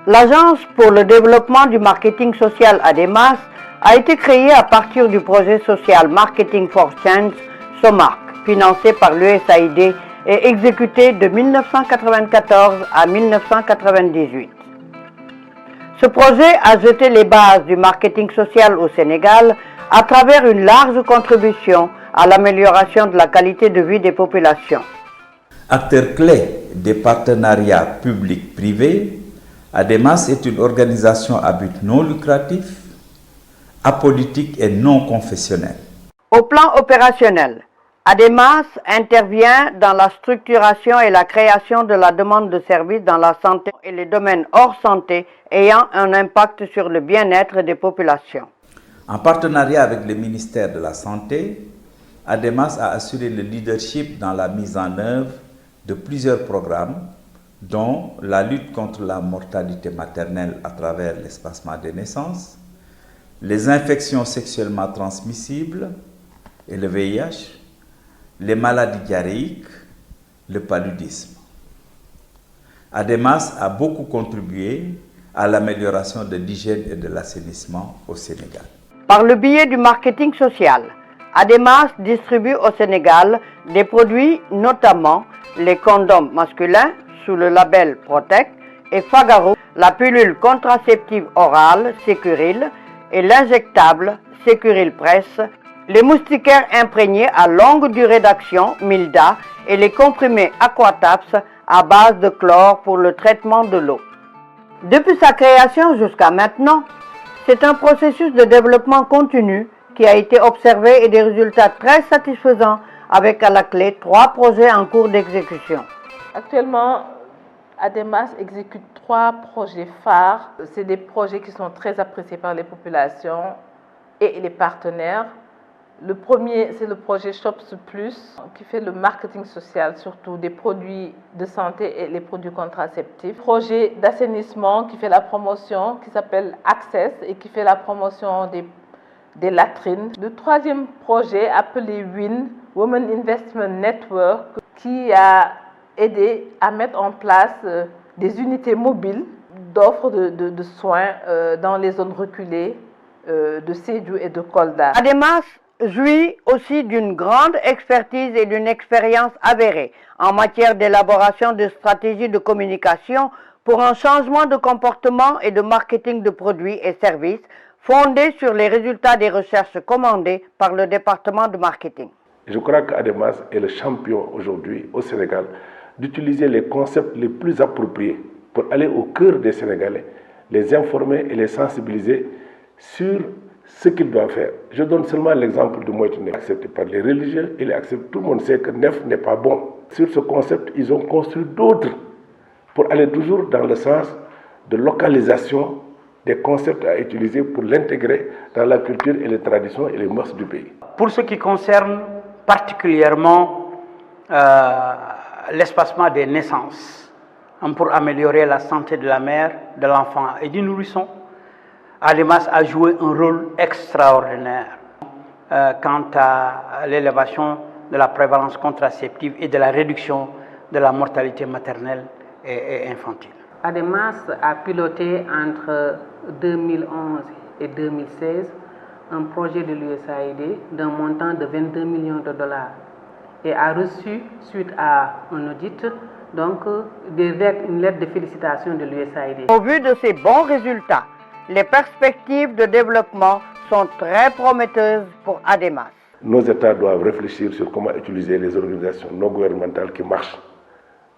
L'Agence pour le développement du marketing social ADEMAS a été créée à partir du projet social Marketing for Change, SOMARC, financé par l'USAID et exécuté de 1994 à 1998. Ce projet a jeté les bases du marketing social au Sénégal à travers une large contribution à l'amélioration de la qualité de vie des populations. Acteur clé des partenariats publics-privés, ADEMAS est une organisation à but non lucratif, apolitique et non confessionnelle. Au plan opérationnel, ADEMAS intervient dans la structuration et la création de la demande de services dans la santé et les domaines hors santé ayant un impact sur le bien-être des populations. En partenariat avec le ministère de la Santé, ADEMAS a assuré le leadership dans la mise en œuvre de plusieurs programmes, dont la lutte contre la mortalité maternelle à travers l'espacement des naissances, les infections sexuellement transmissibles et le VIH, les maladies diarrhéiques, le paludisme. ADEMAS a beaucoup contribué à l'amélioration de l'hygiène et de l'assainissement au Sénégal. Par le biais du marketing social, ADEMAS distribue au Sénégal des produits, notamment les condoms masculins sous le label Protect et Fagaro, la pilule contraceptive orale Sécuril et l'injectable Sécuril Press, les moustiquaires imprégnés à longue durée d'action Milda et les comprimés Aquataps à base de chlore pour le traitement de l'eau. Depuis sa création jusqu'à maintenant, c'est un processus de développement continu qui a été observé et des résultats très satisfaisants avec à la clé 3 projets en cours d'exécution. Actuellement, ADEMAS exécute 3 projets phares. C'est des projets qui sont très appréciés par les populations et les partenaires. Le premier, c'est le projet Shops Plus, qui fait le marketing social, surtout des produits de santé et les produits contraceptifs. Projet d'assainissement qui fait la promotion, qui s'appelle Access et qui fait la promotion des latrines. Le troisième projet, appelé WIN, Women Investment Network, qui a aidé à mettre en place des unités mobiles d'offres de soins dans les zones reculées de Sédhiou et de Kolda. ADEMAS jouit aussi d'une grande expertise et d'une expérience avérée en matière d'élaboration de stratégies de communication pour un changement de comportement et de marketing de produits et services fondés sur les résultats des recherches commandées par le département de marketing. Je crois qu'ADEMAS est le champion aujourd'hui au Sénégal d'utiliser les concepts les plus appropriés pour aller au cœur des Sénégalais, les informer et les sensibiliser sur ce qu'ils doivent faire. Je donne seulement l'exemple du moïtouné, accepté par les religieux, il est accepté. Tout le monde sait que Nef n'est pas bon. Sur ce concept, ils ont construit d'autres pour aller toujours dans le sens de localisation des concepts à utiliser pour l'intégrer dans la culture et les traditions et les mœurs du pays. Pour ce qui concerne particulièrement l'espacement des naissances, pour améliorer la santé de la mère, de l'enfant et du nourrisson, ADEMAS a joué un rôle extraordinaire quant à l'élévation de la prévalence contraceptive et de la réduction de la mortalité maternelle et infantile. ADEMAS a piloté entre 2011 et 2016 un projet de l'USAID d'un montant de 22 millions de dollars et a reçu, suite à un audit, donc une lettre de félicitations de l'USAID. Au vu de ces bons résultats, les perspectives de développement sont très prometteuses pour ADEMAS. Nos États doivent réfléchir sur comment utiliser les organisations non gouvernementales qui marchent,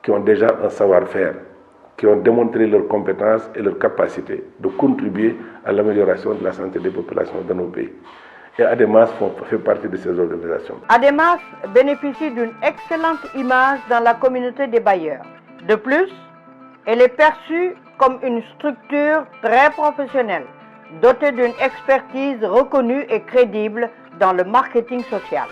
qui ont déjà un savoir-faire, qui ont démontré leurs compétences et leur capacité de contribuer à l'amélioration de la santé des populations de nos pays. Et ADEMAS fait partie de ces organisations. ADEMAS bénéficie d'une excellente image dans la communauté des bailleurs. De plus, elle est perçue comme une structure très professionnelle, dotée d'une expertise reconnue et crédible dans le marketing social.